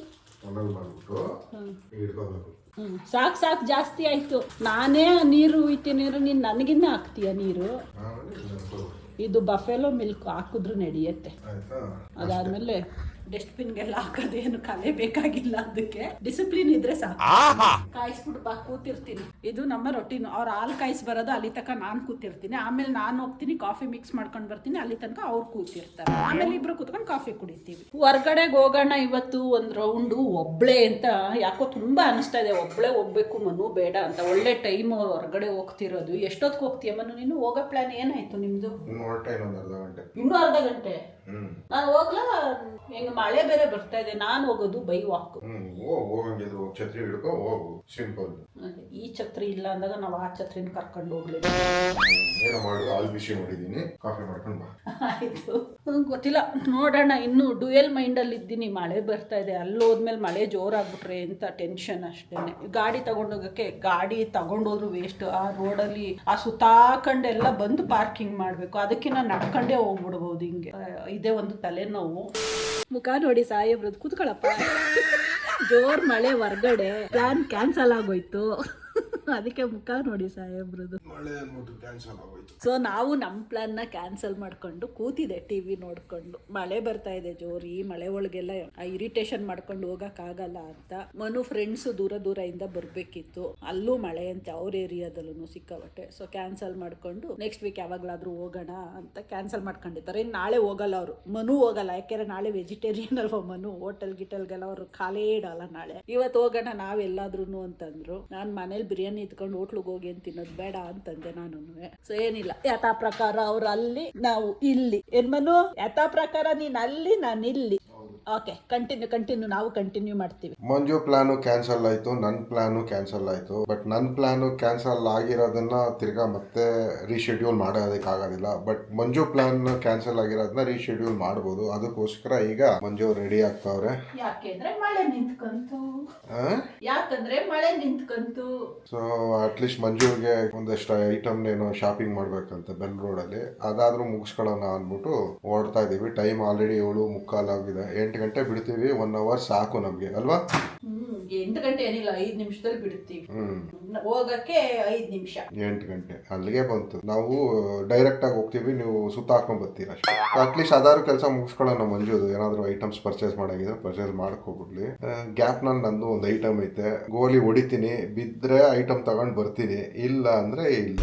ಹಿಡ್ಕೋಬೇಕು. ಸಾಕು ಜಾಸ್ತಿ ಆಯ್ತು. ನಾನೇ ನೀರು ಹುಯ್ತೀನಿ, ನೀನು ನನಗಿನ್ನ ಹಾಕ್ತೀಯ ನೀರು. ಇದು ಬಫೆಲೋ ಮಿಲ್ಕ್ ಹಾಕಿದ್ರು ನಡೆಯುತ್ತೆ. ಅದಾದ್ಮೇಲೆ ಡಸ್ಟ್ಬಿನ್ಗೆಲ್ಲ ಹಾಕೋದೇನು ಕಲೆ ಬೇಕಾಗಿಲ್ಲ. ಅದಕ್ಕೆ ಡಿಸಿಪ್ಲಿನ್ ಇದ್ರೆ ಸಾಕು. ಕಾಯಿಸ್ಬಿಟ್ಟು ಬಾ, ಕೂತಿರ್ತೀನಿ. ಇದು ನಮ್ಮ ರೊಟೀನ್. ಅವ್ರು ಹಾಲು ಕಾಯಿಸಿ ಬರೋದು, ಅಲ್ಲಿ ತನಕ ನಾನು ಕೂತಿರ್ತೀನಿ. ಆಮೇಲೆ ನಾನು ಹೋಗ್ತೀನಿ, ಕಾಫಿ ಮಿಕ್ಸ್ ಮಾಡ್ಕೊಂಡು ಬರ್ತೀನಿ. ಅಲ್ಲಿ ತನಕ ಅವ್ರು ಕೂತಿರ್ತಾರೆ. ಆಮೇಲೆ ಇಬ್ರು ಕೂತ್ಕೊಂಡು ಕಾಫಿ ಕುಡಿತೀವಿ. ಹೊರ್ಗಡೆಗೆ ಹೋಗೋಣ ಇವತ್ತು ಒಂದು ರೌಂಡು. ಒಬ್ಳೆ ಅಂತ ಯಾಕೋ ತುಂಬಾ ಅನಿಸ್ತಾ ಇದೆ. ಒಬ್ಳೆ ಹೋಗ್ಬೇಕು ಮನು, ಬೇಡ ಅಂತ. ಒಳ್ಳೆ ಟೈಮ್ ಹೊರಗಡೆ ಹೋಗ್ತಿರೋದು. ಎಷ್ಟೊತ್ತಿಗೆ ಹೋಗ್ತೀಯ ಮನು ನೀನು? ಹೋಗೋ ಪ್ಲಾನ್ ಏನಾಯ್ತು ನಿಮ್ದು? ಇನ್ನೂ ಅರ್ಧ ಗಂಟೆ. ನಾನು ಹೋಗ್ಲಾ? ಹೆಂಗ ಮಳೆ ಬೇರೆ ಬರ್ತಾ ಇದೆ. ನಾನು ಹೋಗೋದು ಬೈ ವಾಕ್. ಛತ್ರಿ ಹಿಡ್ಕೊ ಹೋಗು, ಸಿಂಪಲ್. ಈ ಛತ್ರಿ ಇಲ್ಲ ಅಂದಾಗ ನಾವು ಆ ಛತ್ರಿನ ಕರ್ಕೊಂಡು ಹೋಗ್ಲಿಲ್ಲ. ಏನೋ ಮಾಡು, ಹಾಲು ಬಿಸಿ ಮಾಡಿದೀನಿ, ಕಾಫಿ ಮಾಡ್ಕೊಂಡು ಬಾ. ಆಯ್ತು, ಗೊತ್ತಿಲ್ಲ, ನೋಡೋಣ. ಇನ್ನು ಡ್ಯೂಯಲ್ ಮೈಂಡ್ ಅಲ್ಲಿ ಇದ್ದೀನಿ. ಮಳೆ ಬರ್ತಾ ಇದೆ, ಅಲ್ಲಿ ಹೋದ್ಮೇಲೆ ಮಳೆ ಜೋರಾಗ್ಬಿಟ್ರೆ ಅಂತ ಟೆನ್ಷನ್ ಅಷ್ಟೇನೆ. ಗಾಡಿ ತಗೊಂಡೋಗಕ್ಕೆ, ಗಾಡಿ ತಗೊಂಡೋದ್ರು ವೇಸ್ಟ್. ಆ ರೋಡಲ್ಲಿ ಆ ಸುತ್ತಾಕೊಂಡೆಲ್ಲ ಬಂದು ಪಾರ್ಕಿಂಗ್ ಮಾಡ್ಬೇಕು. ಅದಕ್ಕೆ ನಾನು ನಡ್ಕೊಂಡೇ ಹೋಗ್ಬಿಡ್ಬೋದು. ಹಿಂಗೆ ಇದೇ ಒಂದು ತಲೆನೋವು. ಮುಖ ನೋಡಿ ಸಾಹೇಬ್ರದ್ದು. ಕೂತ್ಕೊಳ್ಳಪ್ಪ. ಜೋರ್ ಮಳೆ, ಹೊರ್ಗಡೆ ಪ್ಲಾನ್ ಕ್ಯಾನ್ಸಲ್ ಆಗೋಯ್ತು. ಅದಕ್ಕೆ ಮುಖ ನೋಡಿ ಸಾಹೇಬ್ರದ್ದು. ಸೊ ನಾವು ನಮ್ಮ ಪ್ಲಾನ್ನ ಕ್ಯಾನ್ಸಲ್ ಮಾಡ್ಕೊಂಡು ಕೂತಿದೆ ಟಿವಿ ನೋಡ್ಕೊಂಡು. ಮಳೆ ಬರ್ತಾ ಇದೆ ಜೋರು. ಈ ಮಳೆ ಒಳಗೆಲ್ಲ ಇರಿಟೇಷನ್ ಮಾಡ್ಕೊಂಡು ಹೋಗಕ್ಕಾಗಲ್ಲ ಅಂತ ಮನು ಫ್ರೆಂಡ್ಸ್ ದೂರ ಇಂದ ಬರ್ಬೇಕಿತ್ತು. ಅಲ್ಲೂ ಮಳೆ ಅಂತ ಅವ್ರ ಏರಿಯಾದಲ್ಲೂ ಸಿಕ್ಕಾಬಟ್ಟೆ. ಸೊ ಕ್ಯಾನ್ಸಲ್ ಮಾಡ್ಕೊಂಡು ನೆಕ್ಸ್ಟ್ ವೀಕ್ ಯಾವಾಗ್ಲಾದ್ರೂ ಹೋಗೋಣ ಅಂತ ಕ್ಯಾನ್ಸಲ್ ಮಾಡ್ಕೊಂಡಿದ್ದಾರೆ. ಇನ್ನು ನಾಳೆ ಹೋಗಲ್ಲ ಅವರು. ಮನು ಹೋಗಲ್ಲ, ಯಾಕೆಂದ್ರೆ ನಾಳೆ ವೆಜಿಟೇರಿಯನ್ ಅಲ್ವಾ ಮನು. ಹೋಟೆಲ್ ಗಿಟೆಲ್ಗೆಲ್ಲ ಅವರು ಖಾಲೇ ಇಡಲ್ಲ ನಾಳೆ. ಇವತ್ತು ಹೋಗೋಣ ನಾವೆಲ್ಲಾದ್ರೂ ಅಂತಂದ್ರು. ನಾನು ಮನೇಲಿ ಬಿರಿಯಾನಿ ಇಟ್ಕೊಂಡು ಹೋಟ್ಲಿಗೆ ಹೋಗಿ ಅಂತ ತಿನ್ನೋದು ಬೇಡ ಅಂತಂದೆ ನಾನು. ಸೊ ಏನಿಲ್ಲ, ಯಥಾ ಪ್ರಕಾರ ಅವ್ರು ಅಲ್ಲಿ, ನಾವು ಇಲ್ಲಿ. ಏನ್ ಮನು, ಯಥಾ ಪ್ರಕಾರ ನೀನ್ ಅಲ್ಲಿ, ನಾನು ಇಲ್ಲಿ. ಓಕೆ, ಕಂಟಿನ್ಯೂ ನಾವು ಕಂಟಿನ್ಯೂ ಮಾಡ್ತೀವಿ. ಮಂಜು ಪ್ಲಾನು ಕ್ಯಾನ್ಸಲ್ ಆಯ್ತು, ನನ್ನ ಪ್ಲಾನು ಕ್ಯಾನ್ಸಲ್ ಆಯ್ತು. ಬಟ್ ನನ್ನ ಪ್ಲಾನು ಕ್ಯಾನ್ಸಲ್ ಆಗಿರೋದನ್ನ ತಿರ್ಗಾ ಮತ್ತೆ ರೀಶೆಡ್ಯೂಲ್ ಮಾಡೋದಕ್ಕಾಗೋದಿಲ್ಲ. ಬಟ್ ಮಂಜು ಪ್ಲಾನ್ ಕ್ಯಾನ್ಸಲ್ ಆಗಿರೋದನ್ನ ರೀಶೆಡ್ಯೂಲ್ ಮಾಡ್ಬೋದು. ಅದಕ್ಕೋಸ್ಕರ ಈಗ ಮಂಜು ರೆಡಿ ಆಗ್ತಾವ್ರೆ. ಯಾಕಂದ್ರೆ ಮಳೆ ನಿಂತ್ಕಂತು. ಸೊ ಅಟ್ಲೀಸ್ಟ್ ಮಂಜುಗೆ ಒಂದಷ್ಟು ಐಟಮ್ ಏನೋ ಶಾಪಿಂಗ್ ಮಾಡ್ಬೇಕಂತ ಬೆಲ್ ರೋಡ್ ಅಲ್ಲಿ. ಅದಾದ್ರೂ ಮುಗಿಸ್ಕೊಳ್ಳೋಣ ಅಂದ್ಬಿಟ್ಟು ಓಡ್ತಾ ಇದೀವಿ. ಟೈಮ್ ಆಲ್ರೆಡಿ 7:45 ಆಗಿದೆ. 8 ಗಂಟೆ ಬಿಡ್ತೀವಿ. 1 hour ಸಾಕು ನಮ್ಗೆ ಅಲ್ವಾ? 8 ಗಂಟೆ ಏನಿಲ್ಲ, 5 ನಿಮಿಷದಲ್ಲಿ ಬಿಡ್ತೀವಿ. ಹೋಗಕ್ಕೆ 5 ನಿಮಿಷ. 8 ಗಂಟೆ ಅಲ್ಲಿಗೆ ಬಂತು. ನಾವು ಡೈರೆಕ್ಟ್ ಆಗಿ ಹೋಗ್ತೀವಿ, ನೀವು ಸುತ್ತ ಹಾಕೊಂಡ್ ಬರ್ತೀರ ಅಷ್ಟೇ. ಅಟ್ಲೀಸ್ಟ್ ಅದಾದ್ರು ಕೆಲಸ ಮುಗಿಸ್ಕೊಳ್ಳೋಣ. ಮಂಜುದು ಏನಾದ್ರು ಐಟಮ್ಸ್ ಪರ್ಚೇಸ್ ಮಾಡಾಗಿದೆ, ಪರ್ಚೇಸ್ ಮಾಡ್ಕೊಬಿಡ್ಲಿ. ಗ್ಯಾಪ್ ನಲ್ಲಿ ನಂದು ಒಂದು ಐಟಮ್ ಐತೆ. ಗೋಲಿ ಹೊಡಿತೀನಿ, ಬಿದ್ರೆ ಐಟಮ್ ತಗೊಂಡ್ ಬರ್ತೀನಿ, ಇಲ್ಲ ಅಂದ್ರೆ ಇಲ್ಲ.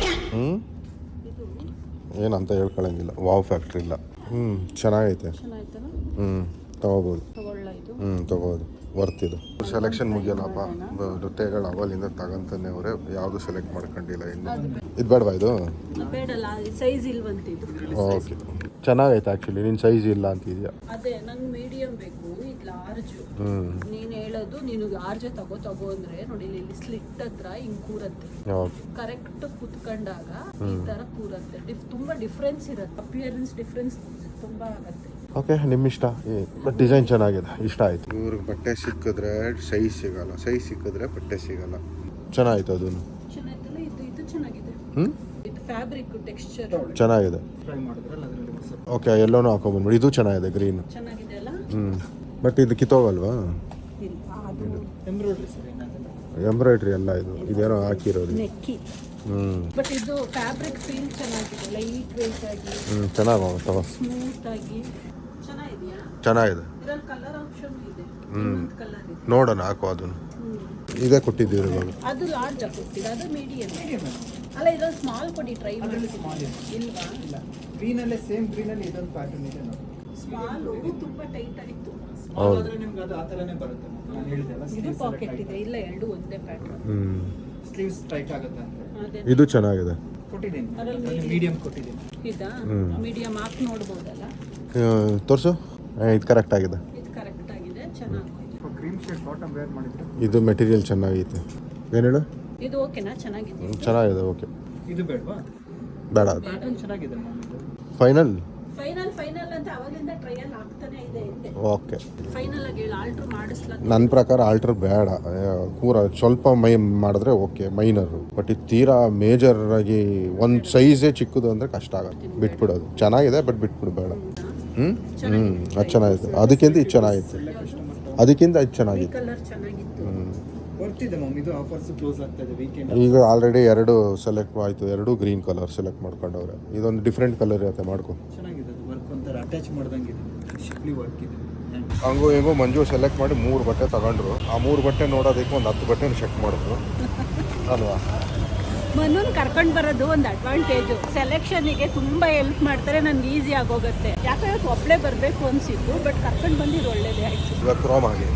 ಏನಂತ ಹೇಳ್ಕೊಳಂಗಿಲ್ಲ. ವಾವ್ ಫ್ಯಾಕ್ಟ್ರಿ ಇಲ್ಲ. ಚೆನ್ನಾಗೈತೆ. ಚೆನ್ನಾಯ್ತಲ್ಲ, ತಗೋಬೋದು. ತಗೊಳ್ಳ ಇದು. ತಗೋಬೋದು, ವರ್ತಿದು. ಸೆಲೆಕ್ಷನ್ ಮುಗಿಯಲ್ಲಪ್ಪ, ನೃತ್ಯಗಳು ಅವಲಿಂದ ತಗೊಂತಾನೆ ಅವರೇ, ಯಾವುದು ಸೆಲೆಕ್ಟ್ ಮಾಡ್ಕೊಂಡಿಲ್ಲ ಇನ್ನು. ಇದು ಬೇಡವಾ ಇದು? ಬೇಡಲ್ಲ, ಸೈಜ್ ಇಲ್ವಂತಿದ್ದು. ಓಕೆ, ಚೆನ್ನಾಗೈತೆ ಆ್ಯಕ್ಚುಲಿ. ನಿನ್ನ ಸೈಜ್ ಇಲ್ಲ ಅಂತಿದ್ಯಾ? ಅದೇ ನಂಗೆ ಮೀಡಿಯಂ ಬೇಕು, ಇದು ಲಾರ್ಜ್. ನೀನು ಹೇಳೋದು ನೀನು ಲಾರ್ಜ್ ತಗೋ ಅಂದ್ರೆ ನೋಡಿ, ಇಲ್ಲಿ ಸ್ಲಿಟ್ ಹತ್ರ ಹಿಂಗ್ ಕೂರತ್ತೆ, ಕರೆಕ್ಟ್ ಕುತ್ಕೊಂಡಾಗ ಈ ತರ ಕೂರತ್ತೆ. ತುಂಬಾ ಡಿಫ್ರೆನ್ಸ್ ಇರುತ್ತೆ, ಅಪಿಯರೆನ್ಸ್ ಡಿಫ್ರೆನ್ಸ್ ತುಂಬಾ ಆಗತ್ತೆ. ಓಕೆ, ನಿಮ್ಮ ಇಷ್ಟ. ಬಟ್ ಡಿಸೈನ್ ಚೆನ್ನಾಗಿದೆ, ಇಷ್ಟ ಆಯ್ತು. ಇವ್ರಿಗೆ ಬಟ್ಟೆ ಸಿಕ್ಕಿದ್ರೆ ಸೈಜ್ ಸಿಗಲ್ಲ, ಸೈಜ್ ಸಿಕ್ಕಿದ್ರೆ ಬಟ್ಟೆ ಸಿಗಲ್ಲ. ಚೆನ್ನಾಯ್ತು ಅದು. ಚೆನ್ನಾಗಿತ್ತಲ್ಲ, ಇದು ಚೆನ್ನಾಗಿದೆ. ಇದು ಫ್ಯಾಬ್ರಿಕ್ ಟೆಕ್ಸ್ಚರ್ ಚೆನ್ನಾಗಿದೆ. ಓಕೆ, ಎಲ್ಲೋನು ಹಾಕೊಂಡ್ಬಂದ್ಬಿಡಿ. ಇದು ಚೆನ್ನಾಗಿದೆ, ಗ್ರೀನ್ ಚೆನ್ನಾಗಿದೆ ಅಲ್ಲ. ಬಟ್ ಇದು ಕಿತ್ತೋಗಲ್ವಾ? ಎಂಬ್ರಾಯ್ಡ್ರಿ ಎಲ್ಲ ಇದೇನೋ ಹಾಕಿರೋದು. ಬಟ್ ಇದು ಫ್ಯಾಬ್ರಿಕ್ ಫೀಲ್ ಚೆನ್ನಾಗಿದೆ, ಲೈಟ್ ವೇಟ್ ಆಗಿ. ಚೆನ್ನಾಗಿ ಸ್ಮೂತ್ ಆಗಿ ಚೆನ್ನಾಗಿದೆಯಾ? ಚೆನ್ನಾಗಿದೆ. ಇದರಲ್ಲಿ ಕಲರ್ ಆಪ್ಷನ್ ಇದೆ, ಇನ್ನೊಂದು ಕಲರ್ ಇದೆ. ನೋಡೋಣ, ಹಾಕೋ ಅದನ್ನು. ಇದೇ ಕೊಟ್ಟಿದ್ದೀವಿ ಇವಾಗ. ಅದು ಲಾರ್ಜ್ ಕೊಟ್ಟಿದ್ದು, ಅದು ಮೀಡಿಯಂ ಅಲ್ಲ. ಇದೊಂದು ಸ್ಮಾಲ್ ಕೊಡಿ, ಟ್ರೈ ಮಾಡಿ. ಇಲ್ವಾ? ಇಲ್ಲ, ಗ್ರೀನಲ್ಲೇ ಸೇಮ್ ಗ್ರೀನಲ್ಲಿ ಇದೊಂದು ಪ್ಯಾಟರ್ನ್ ಇದೆ ನೋಡಿ. ಸ್ಮಾಲ್ ತುಂಬಾ ಟೈಟ್ ಆಯಿತು. ಆದ್ರೆ ನಿಮ್ಗೆ ಅದು ಆ ಥರನೇ ಬರುತ್ತೆ. ನಾನು ಹೇಳಿದೆಲ್ಲ, ಇದು ಪಾಕೆಟ್ ಇದೆ. ಇಲ್ಲ, ಎರಡು ಒಂದೇ ಪ್ಯಾಟರ್ನ್. ಸ್ಲೀವ್ಸ್ ಟೈಟ್ ಆಗುತ್ತೆ ಅಂತ. ಅದೇ ಇದು ಚೆನ್ನಾಗಿದೆ. ಕೊಟ್ಟಿದ್ದೀನಿ, ಅದರಲ್ಲಿ ಮೀಡಿಯಂ ಕೊಟ್ಟಿದ್ದೀನಿ. ಇದಾ ಮೀಡಿಯಂ ಹಾಕಿ ನೋಡ್ಬೋದಲ್ಲ? ತೋರಿಸು. ಇದು ಕರೆಕ್ಟ್ ಆಗಿದೆ. ಇದು ಕರೆಕ್ಟ್ ಆಗಿದೆ, ಚೆನ್ನಾಗಿದೆ. ಕ್ರೀಮ್ ಶೇಡ್ ಬಾಟಮ್ ವೇರ್ ಮಾಡಿದ್ರೆ ಇದು ಮೆಟೀರಿಯಲ್ ಚೆನ್ನಾಗೈತೆ. ಏನು ಹೇಳು? ಇದು ಓಕೆನಾ? ಚೆನ್ನಾಗಿದೆ. ಚೆನ್ನಾಗಿದೆ. ಓಕೆ, ಇದು ಬೇಡವಾ? ಬೇಡ. ಪ್ಯಾಟರ್ನ್ ಚೆನ್ನಾಗಿದೆ ಮ್ಯಾಮ್. ಇದು ಫೈನಲ್ ಅಂತ ಅವಾಗಿಂದ ಟ್ರಯಲ್ ಆಗ್ತಾನೆ ಇದೆ. ಓಕೆ, ಫೈನಲ್ ಆಗಿ ಆಲ್ಟರ್ ಮಾಡಿಸ್ಲಾ? ನನ್ನ ಪ್ರಕಾರ ಆಲ್ಟರ್ ಬೇಡ. ಪೂರ ಸ್ವಲ್ಪ ಮಾಡಿದ್ರೆ ಓಕೆ, ಮೈನರು. ಬಟ್ ಇದು ತೀರಾ ಮೇಜರ್ ಆಗಿ ಒಂದು ಸೈಜೇ ಚಿಕ್ಕದು ಅಂದರೆ ಕಷ್ಟ ಆಗುತ್ತೆ. ಬಿಟ್ಬಿಡೋದು. ಚೆನ್ನಾಗಿದೆ, ಬಟ್ ಬಿಟ್ಬಿಡು, ಬೇಡ. ಅದು ಚೆನ್ನಾಗಿದೆ. ಅದಕ್ಕಿಂತ ಇದು ಚೆನ್ನಾಗಿತ್ತು. ಅದಕ್ಕಿಂತ ಇದು ಚೆನ್ನಾಗಿತ್ತು. ಕಲರ್ ಚೆನ್ನಾಗಿತ್ತು. ಬರ್ತಿದೆ ಮ್ಯಾಮ್. ಇದು ಆಫರ್ಸ್ ಕ್ಲೋಸ್ ಆಗ್ತಾ ಇದೆ ವೀಕೆಂಡ್. ಈಗ ಆಲ್ರೆಡಿ 2 ಸೆಲೆಕ್ಟ್ ಆಯಿತು. 2 ಗ್ರೀನ್ ಕಲರ್ ಸೆಲೆಕ್ಟ್ ಮಾಡ್ಕೊಂಡವ್ರೆ. ಇದೊಂದು ಡಿಫ್ರೆಂಟ್ ಕಲರ್ ಇರುತ್ತೆ, ಮಾಡ್ಕೊ. ಚೆನ್ನಾಗಿದೆ ಅದು. ವರ್ಕ್ ಒಂಥರ ಅಟ್ಯಾಚ್ ಮಾಡ್ದಂಗಿದೆ, ಶಿಪ್ಲಿ ವರ್ಕ್ ಇದೆ. ಹಂಗೂ ಹೆಂಗೋ ಮಂಜು ಸೆಲೆಕ್ಟ್ ಮಾಡಿ 3 ಬಟ್ಟೆ ತಗೊಂಡ್ರು. ಆ 3 ಬಟ್ಟೆ ನೋಡೋದಕ್ಕೆ ಒಂದು 10 ಬಟ್ಟೆನ ಚೆಕ್ ಮಾಡಿದ್ರು ಅಲ್ವಾ? ಮನೂನ್ ಕರ್ಕೊಂಡು ಬರೋದು ಒಂದು ಅಡ್ವಾಂಟೇಜು. ಸೆಲೆಕ್ಷನಿಗೆ ತುಂಬ ಹೆಲ್ಪ್ ಮಾಡ್ತಾರೆ, ನನಗೆ ಈಸಿ ಆಗೋಗುತ್ತೆ. ಯಾಕಂದ್ರೆ ಒಬ್ಬಳೇ ಬರಬೇಕು ಅನಿಸಿತ್ತು, ಬಟ್ ಕರ್ಕೊಂಡು ಬಂದಿದ್ದು ಒಳ್ಳೇದೇ ಆಯಿತು. ಇವಾಗ ಕ್ರೋಮ್ ಆಗಿ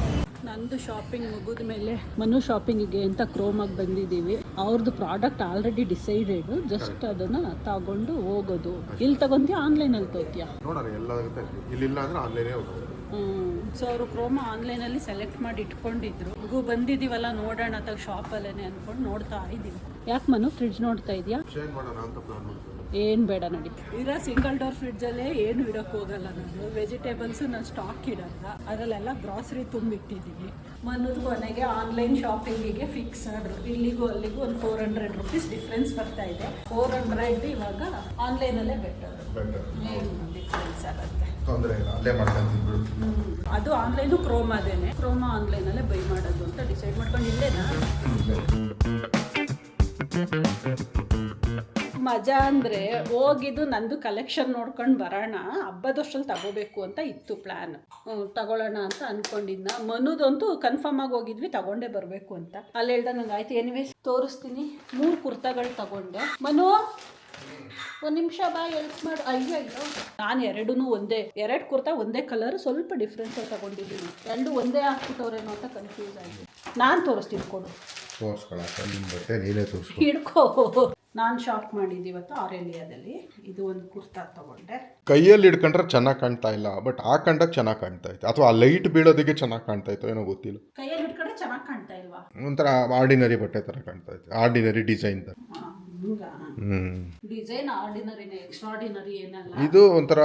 ನಂದು ಶಾಪಿಂಗ್ ಮುಗಿದ ಮೇಲೆ ಮನು ಶಾಪಿಂಗಿಗೆ ಅಂತ ಕ್ರೋಮಾಗಿ ಬಂದಿದ್ದೀವಿ. ಅವ್ರದ್ದು ಪ್ರಾಡಕ್ಟ್ ಆಲ್ರೆಡಿ ಡಿಸೈಡೆಡ್, ಜಸ್ಟ್ ಅದನ್ನು ತಗೊಂಡು ಹೋಗೋದು. ಇಲ್ಲಿ ತಗೊಂತೀಯ, ಆನ್ಲೈನಲ್ಲಿ ತಗೋತೀಯಾ? ನೋಡೋಣ, ಎಲ್ಲ ಇಲ್ಲಿಲ್ಲ ಅಂದರೆ ಆನ್ಲೈನೇ ಹೋಗೋದು. ಸೊ ಅವರು ಕ್ರೋಮಾ ಆನ್ಲೈನಲ್ಲಿ ಸೆಲೆಕ್ಟ್ ಮಾಡಿ ಇಟ್ಕೊಂಡಿದ್ರು. ಮಗು ಬಂದಿದ್ದೀವಲ್ಲ, ನೋಡೋಣ ಅಂತ ಶಾಪಲ್ಲೇ ಅಂದ್ಕೊಂಡು ನೋಡ್ತಾ ಇದ್ದೀವಿ. ಯಾಕೆ ಮನು ಫ್ರಿಡ್ಜ್ ನೋಡ್ತಾ ಇದೆಯಾ? ಚೇಂಜ್ ಮಾಡೋಣ ಅಂತ ಪ್ಲಾನ್ ಮಾಡ್ತೀನಿ. ಏನು ಬೇಡ ನಡಿ, ಇರೋ ಸಿಂಗಲ್ ಡೋರ್ ಫ್ರಿಡ್ಜಲ್ಲೇ ಏನು ಇಡೋಕ್ಕೆ ಹೋಗಲ್ಲ. ನಾನು ವೆಜಿಟೇಬಲ್ಸು ನಾನು ಸ್ಟಾಕ್ ಇಡಲ್ಲ, ಅದರಲ್ಲೆಲ್ಲ ಗ್ರಾಸರಿ ತುಂಬಿಟ್ಟಿದ್ದೀನಿ. ಮನದ ಕೊನೆಗೆ ಆನ್ಲೈನ್ ಶಾಪಿಂಗಿಗೆ ಫಿಕ್ಸ್ ಆದ್ರು. ಇಲ್ಲಿಗೂ ಅಲ್ಲಿಗೂ ಒಂದು 400 ರುಪೀಸ್ ಡಿಫ್ರೆನ್ಸ್ ಬರ್ತಾ ಇದೆ. 400 ಇವಾಗ ಆನ್ಲೈನಲ್ಲೇ ಬೆಟರ್. ಏನು ಡಿಫ್ರೆನ್ಸ್ ಆಗುತ್ತೆ, ತೊಂದರೆ ಇಲ್ಲ, ಅಲ್ಲೇ ಮಾಡ್ಕೊಂತಿದ್ರು. ಅದು ಆನ್ಲೈನು ಕ್ರೋಮಾದೇನೆ. ಕ್ರೋಮಾ ಆನ್ಲೈನಲ್ಲೇ ಬೈ ಮಾಡೋದು ಅಂತ ಡಿಸೈಡ್ ಮಾಡ್ಕೊಂಡು ಇಲ್ಲೇನಾ. ಮಜಾ ಅಂದರೆ ಹೋಗಿದ್ದು ನಂದು ಕಲೆಕ್ಷನ್ ನೋಡ್ಕೊಂಡು ಬರೋಣ, ಹಬ್ಬದಷ್ಟರಲ್ಲಿ ತಗೋಬೇಕು ಅಂತ ಇತ್ತು ಪ್ಲ್ಯಾನ್. ತಗೊಳ್ಳೋಣ ಅಂತ ಅಂದ್ಕೊಂಡಿದ್ನ. ಮನುದಂತೂ ಕನ್ಫರ್ಮ್ ಆಗಿ ಹೋಗಿದ್ವಿ, ತಗೊಂಡೇ ಬರಬೇಕು ಅಂತ. ಅಲ್ಲಿ ಹೇಳ್ದ ನಂಗೆ ಆಯ್ತು, ಎನಿವೇಸ್ ತೋರಿಸ್ತೀನಿ. 3 ಕುರ್ತಾಗಳು ತಗೊಂಡೆ. ಮನು ಒಂದು ನಿಮಿಷ ಬಾ, ಹೆಲ್ಪ್ ಮಾಡಿ. ಅಯ್ಯೋ ನಾನು 2 ಒಂದೇ, 2 ಕುರ್ತಾ ಒಂದೇ ಕಲರ್, ಸ್ವಲ್ಪ ಡಿಫ್ರೆನ್ಸ್ ತಗೊಂಡಿದ್ದೀನಿ. 2 ಒಂದೇ ಹಾಕ್ಬಿಟ್ಟವ್ರೇನೋ ಅಂತ ಕನ್ಫ್ಯೂಸ್ ಆಗಿದೆ. ನಾನು ತೋರಿಸ್ತೀನಿ, ಕೊಡು. ಹಿಡ್ಕೋ. ನಾನು ಶಾಪ್ ಮಾಡಿದ್ದು ಇವತ್ತು ಆರೇಲಿಯಾದಲ್ಲಿ. ಇದು ಒಂದು ಕುರ್ತಾ ತಗೊಂಡೆ. ಕೈಯಲ್ಲಿ ಹಿಡ್ಕೊಂಡ್ರೆ ಚೆನ್ನಾಗಿ ಕಾಣ್ತಾ ಇಲ್ಲ, ಬಟ್ ಹಾಕೊಂಡಾಗ ಚೆನ್ನಾಗಿ ಕಾಣ್ತಾ ಇತ್ತು. ಅಥವಾ ಆ ಲೈಟ್ ಬೀಳೋದಕ್ಕೆ ಚೆನ್ನಾಗಿ ಕಾಣ್ತಾ ಇತ್ತು, ಏನೋ ಗೊತ್ತಿಲ್ಲ. ಕೈಯಲ್ಲಿ ಹಿಡ್ಕೊಂಡ್ರೆ ಚೆನ್ನಾಗಿ ಕಾಣ್ತಾ ಇಲ್ವಾ? ಒಂಥರ ಆರ್ಡಿನರಿ ಬಟ್ಟೆ ಥರ ಕಾಣ್ತಾ ಇತ್ತು, ಆರ್ಡಿನರಿ ಡಿಸೈನ್. ಡಿಸೈನ್ ಆರ್ಡಿನರಿನೇ, ಎಕ್ಸ್ಟ್ರಾರ್ಡಿನರಿ ಏನಲ್ಲ. ಇದು ಒಂಥರ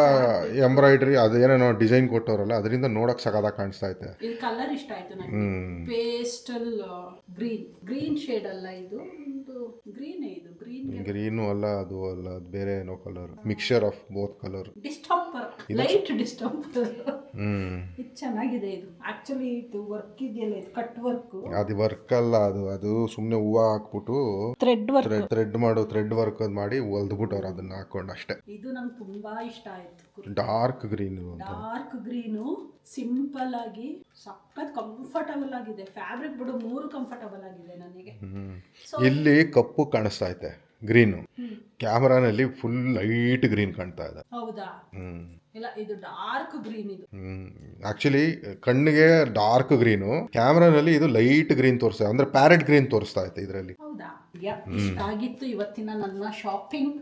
ಎಂಬ್ರಾಯ್ಡ್ರಿ, ಅದೇನೋ ಡಿಸೈನ್ ಕೊಟ್ಟವ್ರಲ್ಲ, ಅದರಿಂದ ನೋಡಕ್ ಸಗದಾಗಿ ಕಾಣಿಸ್ತಾ ಐತೆ. ಇದು ಕಲರ್ ಇಷ್ಟ ಆಯ್ತು ನನಗೆ. ಪೇಸ್ಟಲ್ ಗ್ರೀನ್ ಶೇಡ್ ಅಲ್ಲ ಇದು, ಒಂದು ಗ್ರೀನೇ. ಇದು ಗ್ರೀನು ಅಲ್ಲ, ಅದು ಅಲ್ಲ, ಅದು ಬೇರೆ ಏನೋ colour, mixture of both colour. Distemper, light distemper. ಇದು ಚೆನ್ನಾಗಿದೆ. ಇದು ಆಕ್ಚುಲಿ ಇದು ವರ್ಕ್ ಇದೆಯಲ್ಲ, ಇದು ಕಟ್ ವರ್ಕ್. ಅದು ವರ್ಕ್ ಅಲ್ಲ, ಅದು ಸುಮ್ಮನೆ ಹೂವು ಹಾಕ್ಬಿಟ್ಟು ಥ್ರೆಡ್ ವರ್ಕ್ ಮಾಡಿ ಹೊಲ್ದ್ಬಿಟ್ಟವ್ರು, ಅದನ್ನ ಹಾಕೊಂಡು ಅಷ್ಟೇ. ಇದು ನಂಗೆ ತುಂಬಾ ಇಷ್ಟ ಆಯ್ತು. ಡಾರ್ಕ್ ಗ್ರೀನು ಸಿಂಪಲ್ ಆಗಿ ಸಖತ್ ಕಂಫರ್ಟಬಲ್ ಆಗಿದೆ. ಫ್ಯಾಬ್ರಿಕ್ ಬಿಡು 3 ಕಂಫರ್ಟಬಲ್ ಆಗಿದೆ ನನಗೆ. ಇಲ್ಲಿ ಕಪ್ಪು ಕಾಣಿಸ್ತಾ ಐತೆ ಗ್ರೀನು, ಕ್ಯಾಮ್ರಾನಲ್ಲಿ ಫುಲ್ ಲೈಟ್ ಗ್ರೀನ್ ಕಾಣ್ತಾ ಇದೆ. ಹೌದಾ? ಇಲ್ಲ, ಇದು ಡಾರ್ಕ್ ಗ್ರೀನ್. ಇದು ಆಕ್ಚುಲಿ ಕಣ್ಣಿಗೆ ಡಾರ್ಕ್ ಗ್ರೀನು, ಕ್ಯಾಮ್ರಾನಲ್ಲಿ ಇದು ಲೈಟ್ ಗ್ರೀನ್ ತೋರಿಸ್ತಾ, ಅಂದ್ರೆ ಪ್ಯಾರೆಟ್ ಗ್ರೀನ್ ತೋರಿಸ್ತಾ ಐತೆ ಇದರಲ್ಲಿ. ಹೌದಾ? ಇಷ್ಟಾಗಿತ್ತು ಇವತ್ತಿನ ನನ್ನ shopping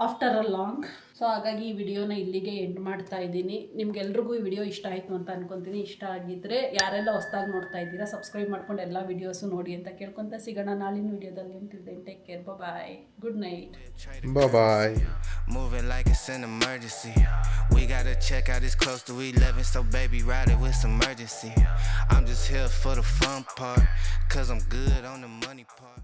after a long. So ಹಾಗಾಗಿ ಈ ವಿಡಿಯೋನ ಇಲ್ಲಿಗೆ ಎಂಡ್ ಮಾಡ್ತಾ ಇದ್ದೀನಿ. ನಿಮ್ಗೆಲ್ರಿಗೂ ಈ ವಿಡಿಯೋ ಇಷ್ಟ ಆಯಿತು ಅಂತ ಅನ್ಕೊತೀನಿ. ಇಷ್ಟ ಆಗಿದ್ರೆ ಯಾರೆಲ್ಲ ಹೊಸದಾಗಿ ನೋಡ್ತಾ ಇದ್ದೀರಾ ಸಬ್ಸ್ಕ್ರೈಬ್ ಮಾಡ್ಕೊಂಡು ಎಲ್ಲ ವಿಡಿಯೋಸು ನೋಡಿ ಅಂತ ಕೇಳ್ಕೊಂತ ಸಿಗೋಣ ನಾಳಿನ ವಿಡಿಯೋದಲ್ಲಿ. ಅಂತಿದ್ದೇನೆ. Take care, bye, good night, bye. Moving like it's an emergency. We gotta check out, it's close to 11, so baby ride it with some urgency. I'm just here for the fun part, cause I'm good on the money part.